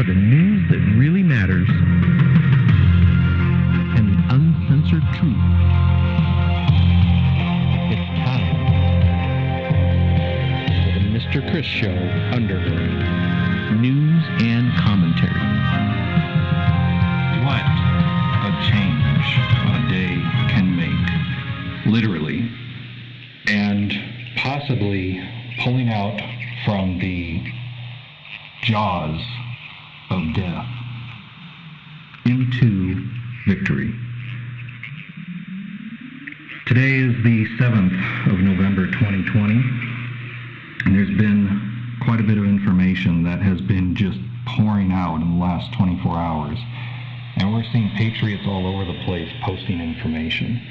for the news that really matters and the uncensored truth. It's time for the Mr. Chris Show Underground. News and commentary. What a change a day can make, literally, and possibly pulling out from the jaws of death into victory. Today is the 7th of November 2020, and there's been quite a bit of information that has been just pouring out in the last 24 hours. And we're seeing patriots all over the place posting information.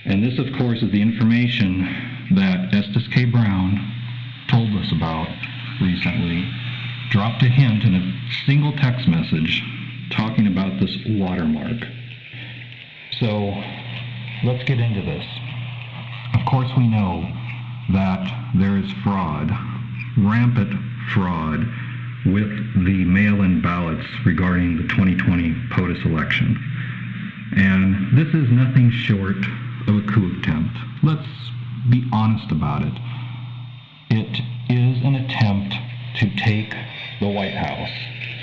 And this, of course, is the information that Estes K. Brown told us about recently, dropped a hint in a single text message talking about this watermark. So let's get into this. Of course, we know that there is fraud, rampant fraud, with the mail-in ballots regarding the 2020 POTUS election. And this is nothing short of a coup attempt. Let's be honest about it. It is an attempt to take the White House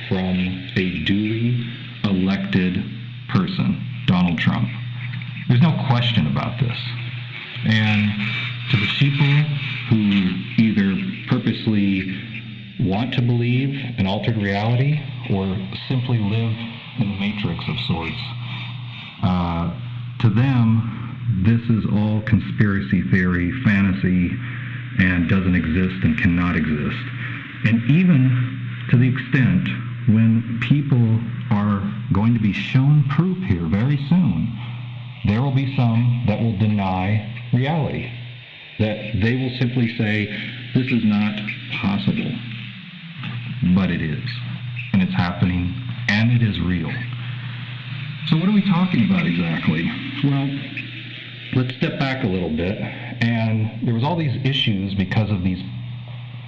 from a duly elected person, Donald Trump. There's no question about this. And to the people who either purposely want to believe an altered reality or simply live in the matrix of sorts, to them, this is all conspiracy theory, fantasy, and doesn't exist and cannot exist. And even to the extent when people are going to be shown proof here very soon, there will be some that will deny reality, that they will simply say, this is not possible. But it is, and it's happening, and it is real. So what are we talking about exactly? Well, let's step back a little bit, and there was all these issues because of these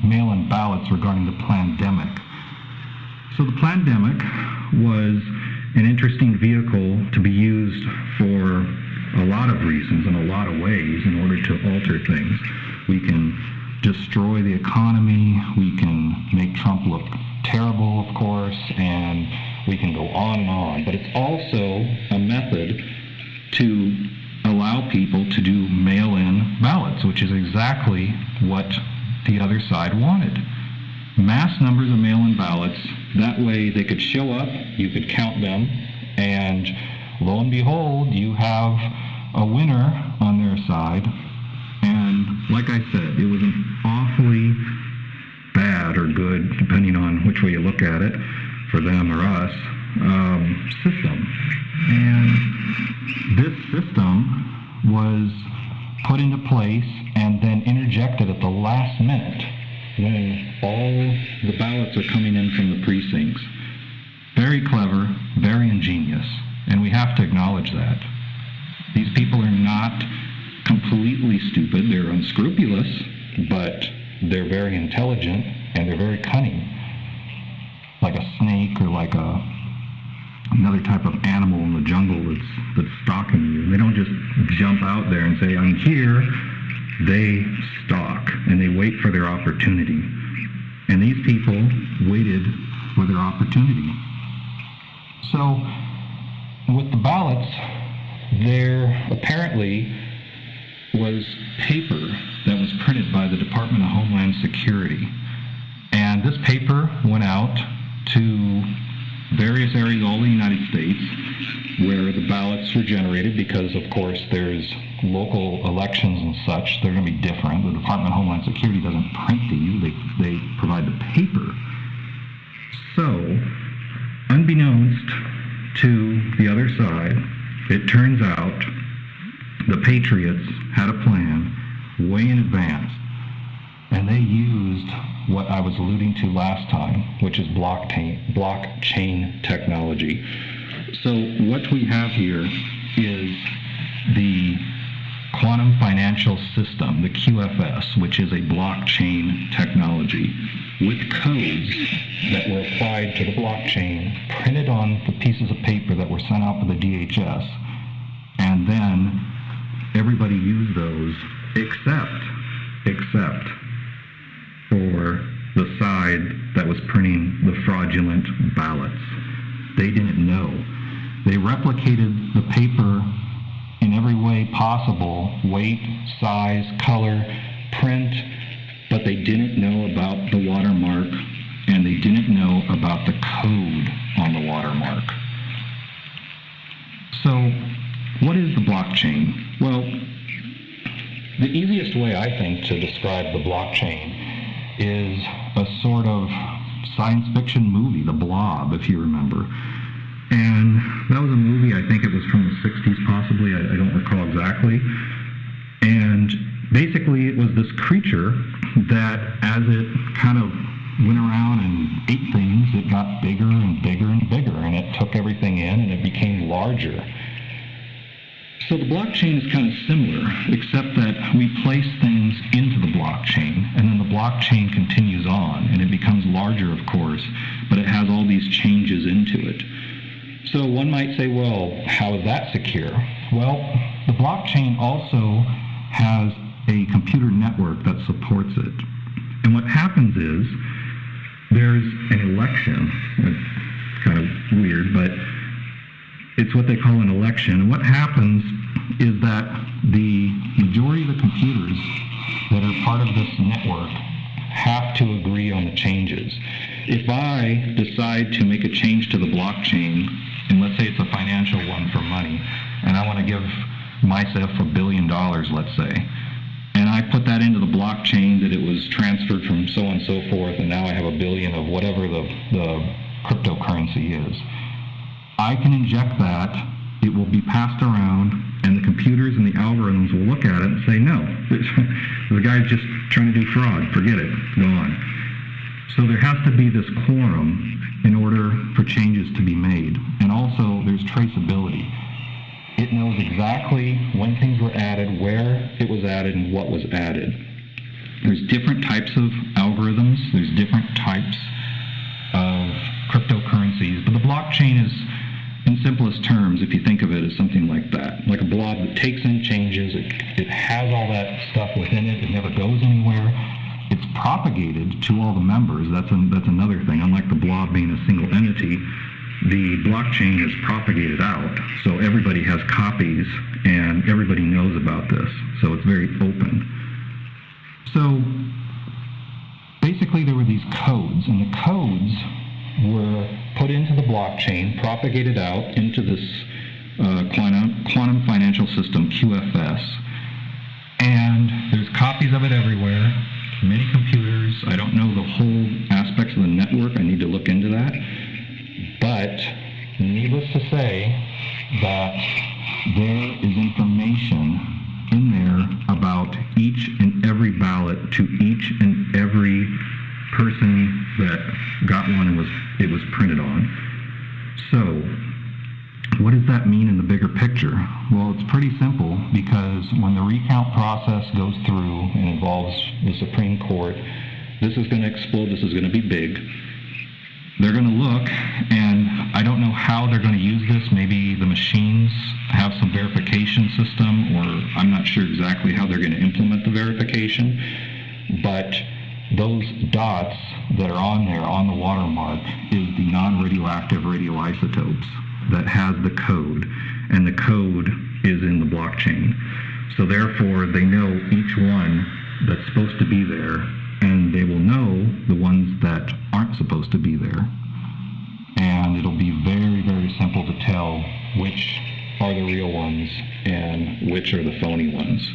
mail-in ballots regarding the pandemic. So the pandemic was an interesting vehicle to be used for a lot of reasons in a lot of ways in order to alter things. We can destroy the economy, we can make Trump look terrible, of course, and we can go on and on. But it's also a method to allow people to do mail-in ballots, which is exactly what the other side wanted. Mass numbers of mail-in ballots, that way they could show up, you could count them, and lo and behold, you have a winner on their side. And like I said, it was an awfully bad or good, depending on which way you look at it, for them or us, system. And this system was put into place and then interjected at the last minute when all the ballots are coming in from the precincts. Very clever, very ingenious, and we have to acknowledge that. These people are not completely stupid, they're unscrupulous, but they're very intelligent and they're very cunning. Like a snake or like another type of animal in the jungle that's stalking you. They don't just jump out there and say, I'm here. They stalk and they wait for their opportunity. And these people waited for their opportunity. So with the ballots, there apparently was paper that was printed by the Department of Homeland Security. And this paper went out to various areas all in the United States where the ballots were generated because, of course, there's local elections and such. They're going to be different. The Department of Homeland Security doesn't print these. They provide the paper. So, unbeknownst to the other side, it turns out the Patriots had a plan way in advance, and they used what I was alluding to last time, which is blockchain technology. So what we have here is the quantum financial system, the QFS, which is a blockchain technology with codes that were applied tied to the blockchain, printed on the pieces of paper that were sent out by the DHS, and then everybody used those except for the side that was printing the fraudulent ballots. They didn't know. They replicated the paper in every way possible, weight, size, color, print, but they didn't know about the watermark, and they didn't know about the code on the watermark. So, what is the blockchain? Well, the easiest way, I think, to describe the blockchain is a sort of science fiction movie, The Blob, if you remember. And that was a movie, I think it was from the 60s possibly, I don't recall exactly. And basically it was this creature that as it kind of went around and ate things, it got bigger and bigger and bigger, and it took everything in and it became larger. So the blockchain is kind of similar, except that we place things into the blockchain, and then the blockchain continues on, and it becomes larger, of course, but it has all these changes into it. So one might say, well, how is that secure? Well, the blockchain also has a computer network that supports it. And what happens is, there's an election. It's kind of weird, but it's what they call an election. And what happens is that the majority of the computers that are part of this network have to agree on the changes. If I decide to make a change to the blockchain, and let's say it's a financial one for money, and I want to give myself $1 billion, let's say, and I put that into the blockchain that it was transferred from so on and so forth, and now I have $1 billion of whatever the cryptocurrency is. I can inject that, it will be passed around, and the computers and the algorithms will look at it and say, no, the guy's just trying to do fraud, forget it, go on. So there has to be this quorum in order for changes to be made. And also there's traceability. It knows exactly when things were added, where it was added, and what was added. There's different types of algorithms, there's different types of cryptocurrencies, but the blockchain is, in simplest terms, if you think of it as something like that, like a blob that takes in changes, it has all that stuff within it, it never goes anywhere. It's propagated to all the members. That's another thing. Unlike the blob being a single entity, the blockchain is propagated out. So everybody has copies and everybody knows about this. So it's very open. So basically there were these codes, and the codes were put into the blockchain, propagated out into this quantum financial system, QFS. And there's copies of it everywhere. Many computers. I don't know the whole aspects of the network. I need to look into that. But needless to say that there is information in there about each and every ballot to each and every person that got one and it was printed on. So what does that mean in the bigger picture? Well, it's pretty simple, because when the recount process goes through and involves the Supreme Court, this is going to explode, this is going to be big. They're going to look, and I don't know how they're going to use this. Maybe the machines have some verification system, or I'm not sure exactly how they're going to implement the verification, but those dots that are on there on the watermark is the non-radioactive radioisotopes that has the code, and the code is in the blockchain. So therefore, they know each one that's supposed to be there, and they will know the ones that aren't supposed to be there. And it'll be very, very simple to tell which are the real ones and which are the phony ones.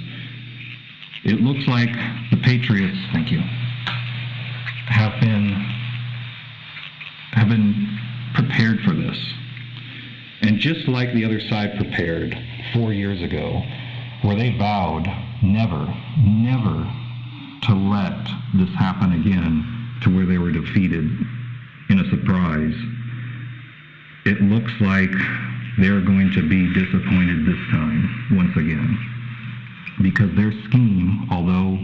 It looks like the Patriots, thank you, have been prepared for this. And just like the other side prepared 4 years ago, where they vowed never to let this happen again, to where they were defeated in a surprise, it looks like they're going to be disappointed this time, once again. Because their scheme, although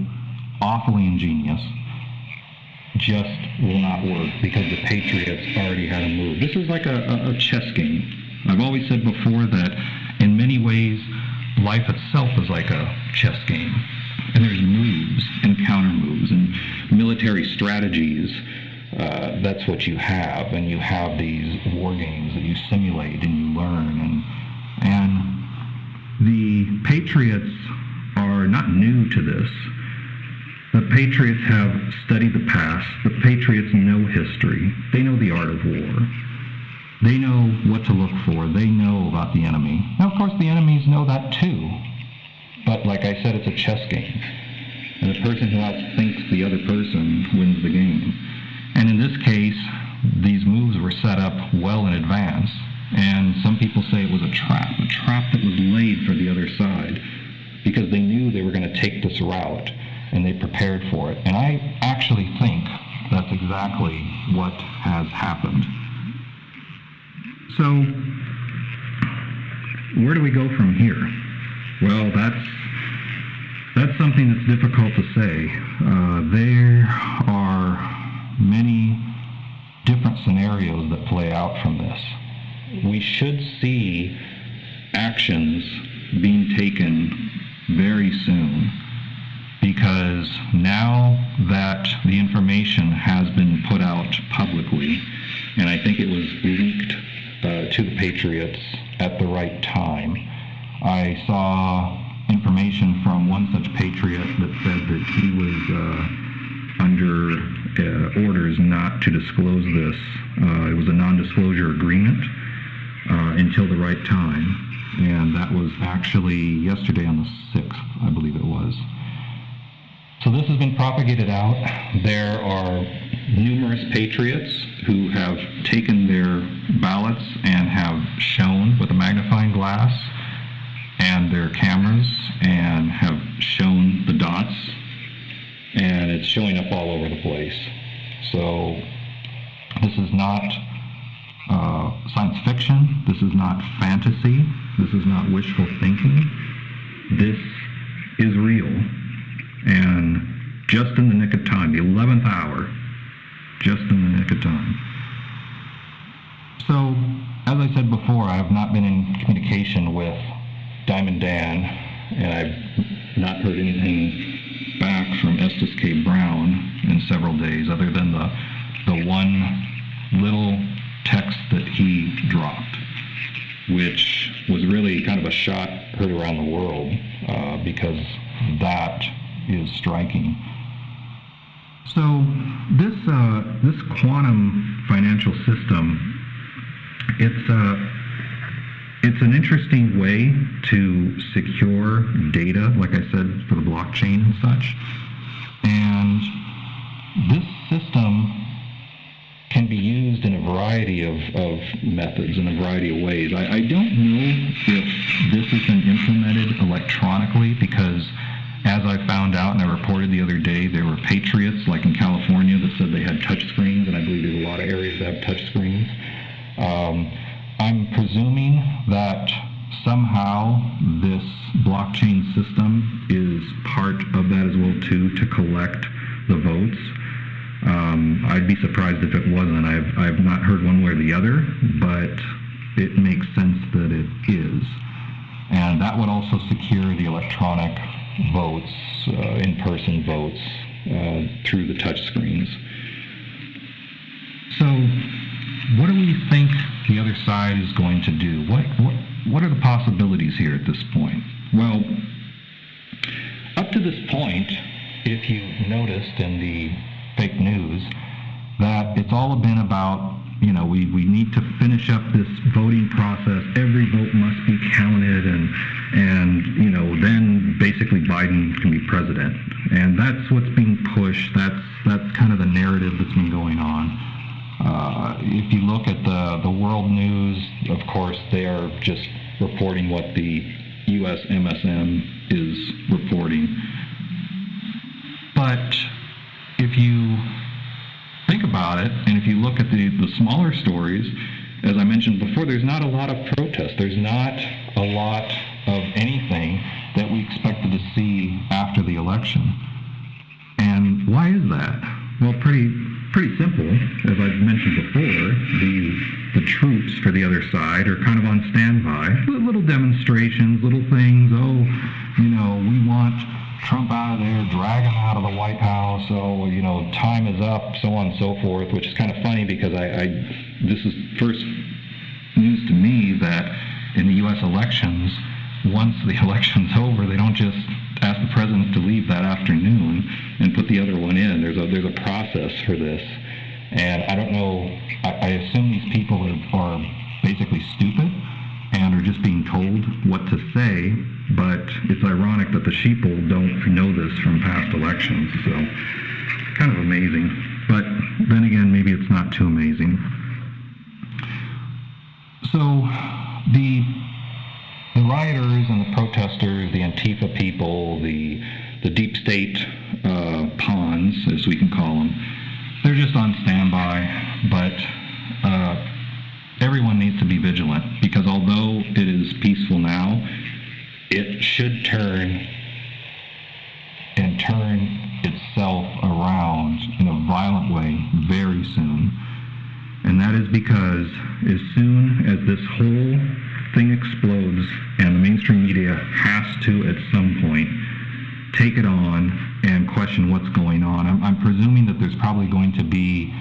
awfully ingenious, just will not work because the Patriots already had a move. This is like a chess game. I've always said before that in many ways, life itself is like a chess game. And there's moves and counter moves and military strategies. That's what you have. And you have these war games that you simulate and you learn. And the Patriots are not new to this. The Patriots have studied the past. The Patriots know history. They know the art of war. They know what to look for. They know about the enemy. Now, of course, the enemies know that too. But like I said, it's a chess game. And the person who outthinks the other person wins the game. And in this case, these moves were set up well in advance. And some people say it was a trap that was laid for the other side because they knew they were going to take this route. And they prepared for it. And I actually think that's exactly what has happened. So, where do we go from here? Well, that's something that's difficult to say. There are many different scenarios that play out from this. We should see actions being taken very soon. Because now that the information has been put out publicly, and I think it was leaked to the Patriots at the right time, I saw information from one such Patriot that said that he was under orders not to disclose this. It was a non-disclosure agreement until the right time, and that was actually yesterday on the 6th, I believe it was. So this has been propagated out. There are numerous Patriots who have taken their ballots and have shown with a magnifying glass and their cameras and have shown the dots, and it's showing up all over the place. So this is not science fiction. This is not fantasy. This is not wishful thinking. This is real. And just in the nick of time, the 11th hour, just in the nick of time. So, as I said before, I have not been in communication with Diamond Dan, and I've not heard anything back from Estes K. Brown in several days, other than the one little text that he dropped, which was really kind of a shot heard around the world, because that is striking. So this quantum financial system, it's an interesting way to secure data, like I said, for the blockchain and such. And this system can be used in a variety of methods, in a variety of ways. I don't know if this has been implemented electronically, because as I found out, and I reported the other day, there were Patriots, like in California, that said they had touch screens, and I believe there's a lot of areas that have touch screens. I'm presuming that somehow this blockchain system is part of that as well, too, to collect the votes. I'd be surprised if it wasn't. I've not heard one way or the other, but it makes sense that it is. And that would also secure the electronic votes, in-person votes, through the touch screens. So, what do we think the other side is going to do? What are the possibilities here at this point? Well, up to this point, if you noticed in the fake news, that it's all been about, we need to finish up this voting process. Every vote must be counted, and then basically Biden can be president. And that's what's being pushed. That's kind of the narrative that's been going on. If you look at the world news, of course, they are just reporting what the U.S. MSM is reporting. But if you think about it, and if you look at the smaller stories, as I mentioned before, there's not a lot of protest. There's not a lot of anything that we expected to see after the election. And why is that? Well, pretty simple. As I've mentioned before, the troops for the other side are kind of on standby. Little demonstrations, little things. Oh, we want Trump out of there, drag him out of the White House. Oh, time is up, so on and so forth. Which is kind of funny because this is first news to me that in the U.S. elections, once the election's over, they don't just ask the president to leave that afternoon and put the other one in. There's a process for this, and I don't know. I assume these people are basically stupid and are just being told what to say. But it's ironic that the sheeple don't know this from past elections. So kind of amazing. But then again, maybe it's not too amazing. So the rioters and the protesters, the Antifa people, the deep state pawns, as we can call them, they're just on standby. But everyone needs to be vigilant, because although it is peaceful now, it should turn itself around in a violent way very soon. And that is because as soon as this whole thing explodes, and the mainstream media has to, at some point, take it on and question what's going on. I'm presuming that there's probably going to be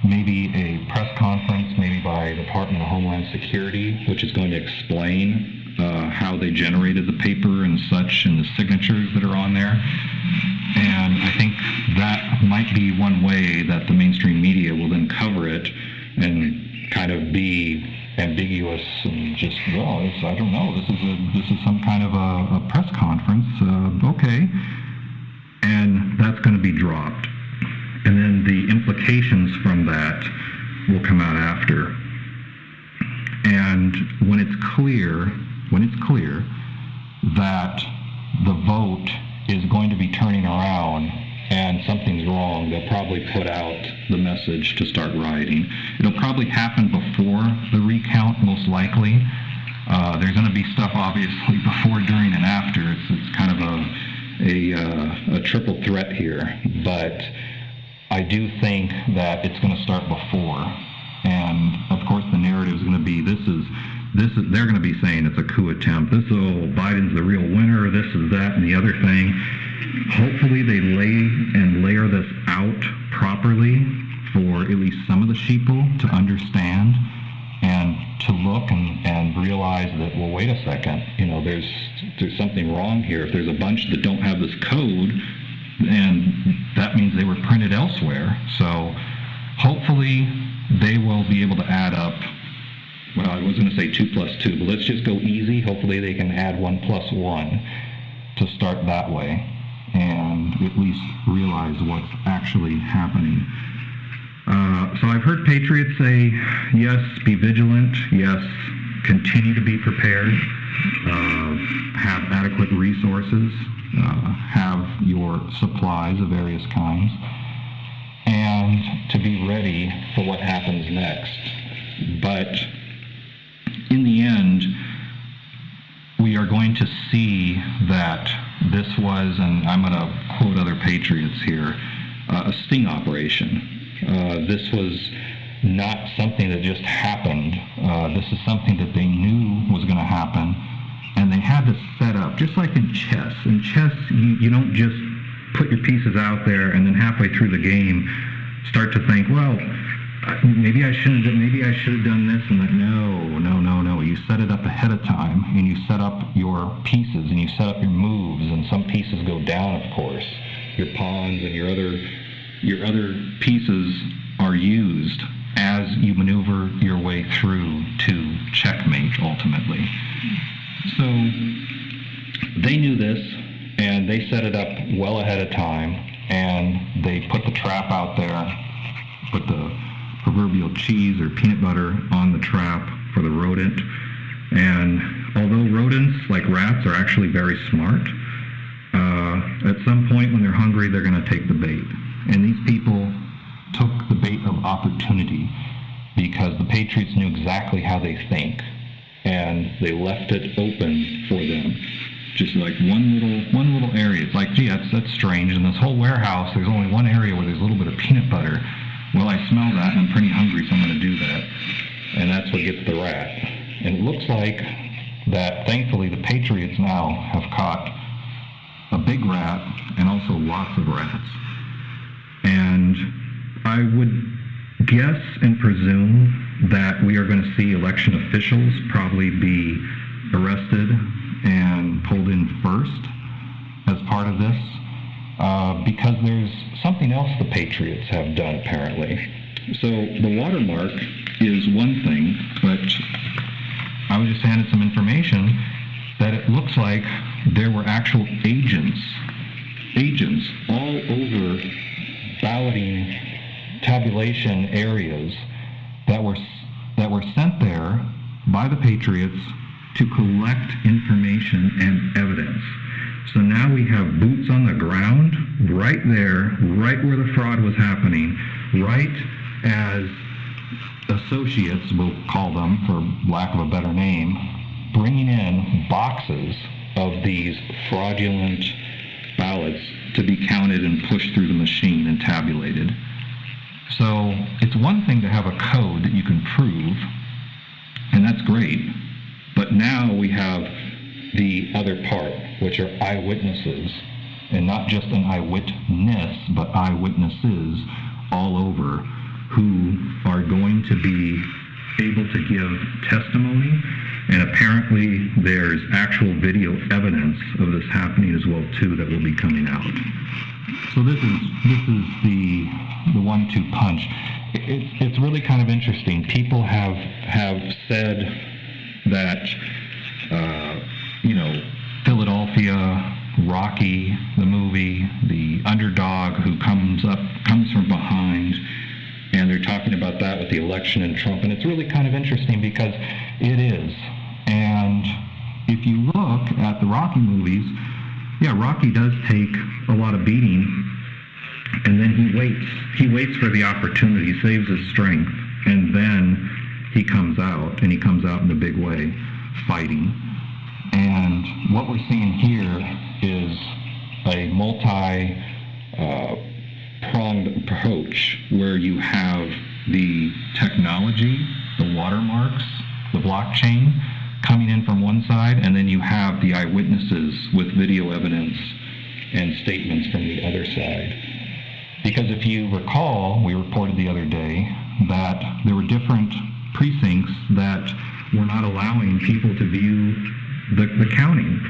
maybe a press conference, maybe by the Department of Homeland Security, which is going to explain how they generated the paper and such, and the signatures that are on there. And I think that might be one way that the mainstream media will then cover it and kind of be ambiguous and just, I don't know, this is some kind of a press conference, okay. And that's going to be dropped. And then the implications from that will come out after. And when it's clear that the vote is going to be turning around and something's wrong, they'll probably put out the message to start rioting. It'll probably happen before the recount, most likely. There's going to be stuff, obviously, before, during, and after. It's kind of a triple threat here. But I do think that it's going to start before. And, of course, the narrative is going to be, they're going to be saying it's a coup attempt. Biden's the real winner, this is that, and the other thing. Hopefully they layer this out properly for at least some of the sheeple to understand and to look and realize that, well, wait a second, there's something wrong here. If there's a bunch that don't have this code, and that means they were printed elsewhere. So hopefully they will be able to add up. Well, I was going to say 2 + 2, but let's just go easy. Hopefully they can add 1 + 1 to start that way and at least realize what's actually happening. So I've heard patriots say, yes, be vigilant, yes, continue to be prepared, have adequate resources, have your supplies of various kinds, and to be ready for what happens next. But in the end, we are going to see that this was, and I'm going to quote other patriots here, a sting operation. This was not something that just happened. This is something that they knew was going to happen, and they had to set up, just like in chess. In chess, you don't just put your pieces out there and then halfway through the game start to think, well, maybe I should have done this and that. No. You set it up ahead of time, and you set up your pieces, and you set up your moves, and some pieces go down, of course. Your pawns and your other pieces are used as you maneuver your way through to checkmate, ultimately. So they knew this, and they set it up well ahead of time, and they put the trap out there, put the proverbial cheese or peanut butter on the trap for the rodent. And although rodents, like rats, are actually very smart, at some point when they're hungry, they're going to take the bait. And these people took the bait of opportunity because the patriots knew exactly how they think, and they left it open for them. just like one little area. It's like, gee, that's strange. In this whole warehouse, there's only one area where there's a little bit of peanut butter. Well, I smell that, and I'm pretty hungry, so I'm going to do that. And that's what gets the rat. And it looks like that, thankfully, the Patriots now have caught a big rat and also lots of rats. And I would guess and presume that we are going to see election officials probably be arrested and pulled in first as part of this, because there's something else the Patriots have done, apparently. So the watermark is one thing, but I was just handed some information that it looks like there were actual agents all over balloting tabulation areas that were sent there by the Patriots to collect information and evidence. So now we have boots on the ground right there, right where the fraud was happening, right as associates, we'll call them for lack of a better name, bringing in boxes of these fraudulent ballots to be counted and pushed through the machine and tabulated. So it's one thing to have a code that you can prove, and that's great. But now we have the other part, which are eyewitnesses, and not just an eyewitness, but eyewitnesses all over, who are going to be able to give testimony, and apparently there's actual video evidence of this happening as well too that will be coming out. So this is the 1-2 punch. It's really kind of interesting. People have said that Philadelphia, Rocky, the movie, the underdog who comes from behind, and they're talking about that with the election and Trump, and it's really kind of interesting because it is. And if you look at the Rocky movies, yeah, Rocky does take a lot of beating, and then he waits for the opportunity, saves his strength, and then he comes out in a big way, fighting. And what we're seeing here is a multi-pronged approach where you have the technology, the watermarks, the blockchain coming in from one side, and then you have the eyewitnesses with video evidence and statements from the other side. Because if you recall, we reported the other day that there were different precincts that were not allowing people to view the counting.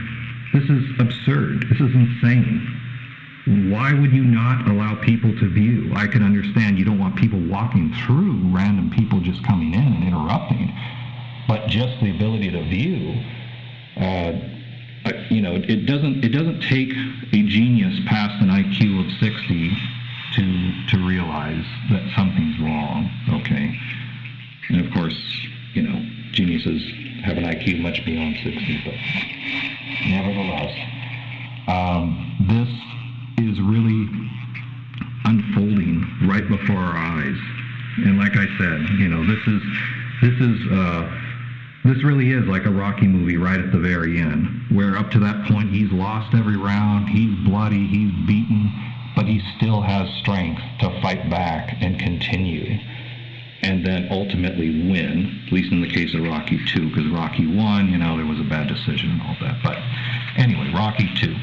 This is absurd. This is insane. Why would you not allow people to view? I can understand you don't want people walking through, random people just coming in and interrupting, but just the ability to view, it doesn't take a genius past an IQ of 60 to realize that something's wrong, okay? And of course, geniuses have an IQ much beyond 60, but nevertheless, this is really unfolding right before our eyes. And like I said, this really is like a Rocky movie right at the very end, where up to that point he's lost every round, he's bloody, he's beaten, but he still has strength to fight back and continue, and then ultimately win, at least in the case of Rocky 2, because Rocky 1, there was a bad decision and all that. But anyway, Rocky 2.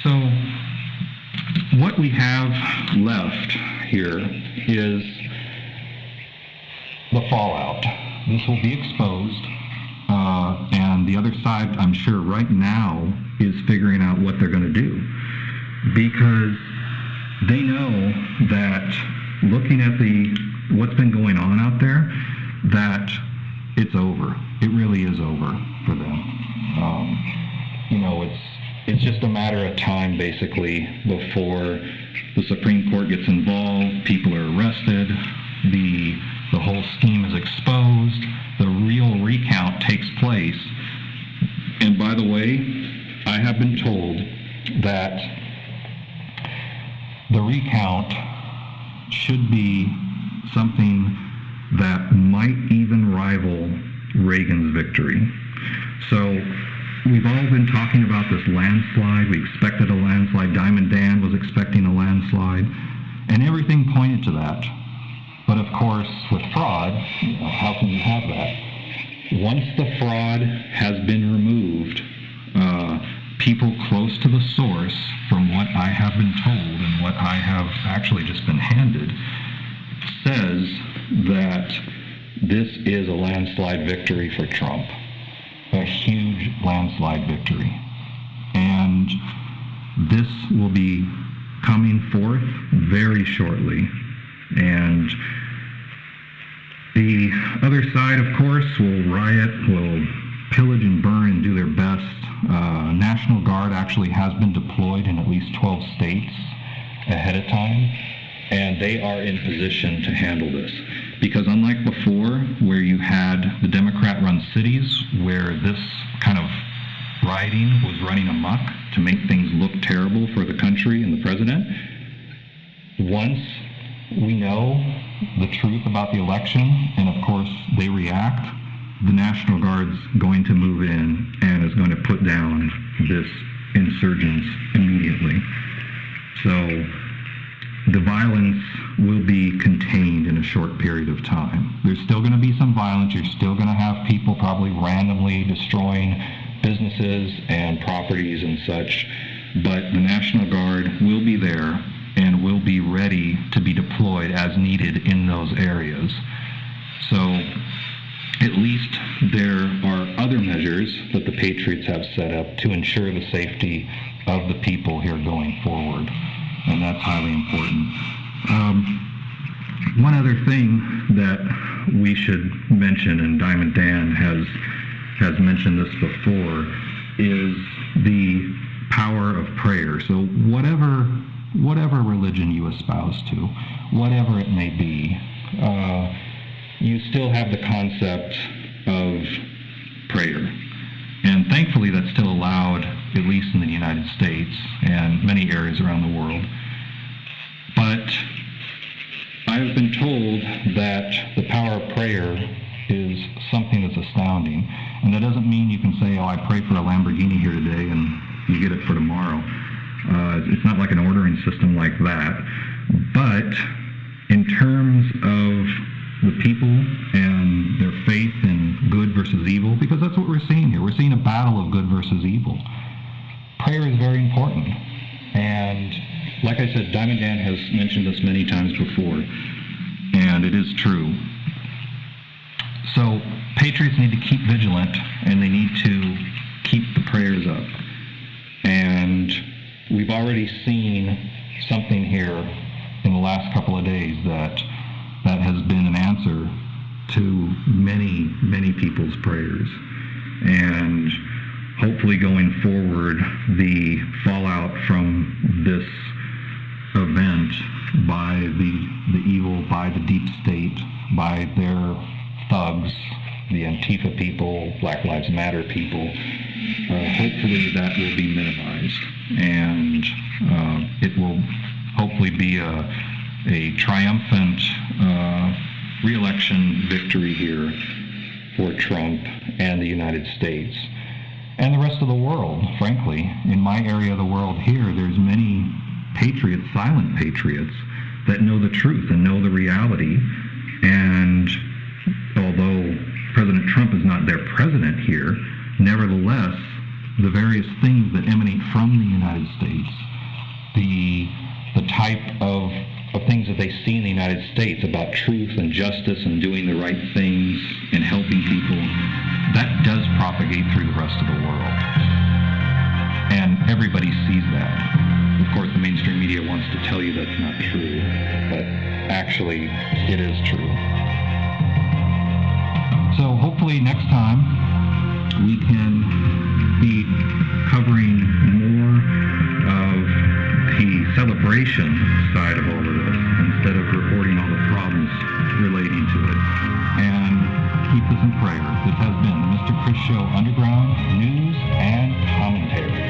So what we have left here is the fallout. This will be exposed, and the other side, I'm sure right now, is figuring out what they're going to do, because they know that looking at what's been going on out there, that it's over. It really is over for them. It's just a matter of time, basically, before the Supreme Court gets involved, people are arrested, the whole scheme is exposed, the real recount takes place. And by the way, I have been told that the recount should be something that might even rival Reagan's victory. So we've all been talking about this landslide. We expected a landslide. Diamond Dan was expecting a landslide, and everything pointed to that. But of course, with fraud, how can you have that? Once the fraud has been removed, people close to the source, from what I have been told and what I have actually just been handed, says that this is a landslide victory for Trump. A huge landslide victory. And this will be coming forth very shortly. And the other side, of course, will riot, will pillage and burn and do their best. National Guard actually has been deployed in at least 12 states ahead of time, and they are in position to handle this. Because unlike before, where you had the Democrat-run cities, where this kind of rioting was running amok to make things look terrible for the country and the president, once we know the truth about the election, and of course they react, the National Guard's going to move in and is going to put down this insurgents immediately. So the violence will be contained in a short period of time. There's still going to be some violence. You're still going to have people probably randomly destroying businesses and properties and such, but the National Guard will be there and will be ready to be deployed as needed in those areas. So at least there are other measures that the Patriots have set up to ensure the safety of the people here going forward, and that's highly important. One other thing that we should mention, and Diamond Dan has mentioned this before, is the power of prayer. So whatever religion you espouse to, whatever it may be, you still have the concept of prayer. And thankfully that's still allowed, at least in the United States and many areas around the world. But I've been told that the power of prayer is something that's astounding. And that doesn't mean you can say, oh, I pray for a Lamborghini here today and you get it for tomorrow. It's not like an ordering system like that. But in terms of the people and their faith in good versus evil, because that's what we're seeing here. We're seeing a battle of good versus evil. Prayer is very important. And like I said, Diamond Dan has mentioned this many times before, and it is true. So Patriots need to keep vigilant, and they need to keep the prayers up. And we've already seen something here in the last couple of days that has been an answer to many, many people's prayers. And hopefully going forward, the fallout from this event by the evil, by the deep state, by their thugs, the Antifa people, Black Lives Matter people, hopefully that will be minimized. And it will hopefully be a triumphant re-election victory here for Trump and the United States and the rest of the world, frankly. In my area of the world here, there's many patriots, silent patriots, that know the truth and know the reality. And although President Trump is not their president here, nevertheless, the various things that emanate from the United States, the type of things that they see in the United States about truth and justice and doing the right things and helping people, that does propagate through the rest of the world. And everybody sees that. Of course, the mainstream media wants to tell you that's not true, but actually, it is true. So hopefully next time we can be covering more of the celebration side of all of this instead of reporting all the problems relating to it. And keep this in prayer. This has been the Mr. Chris Show Underground News and Commentary.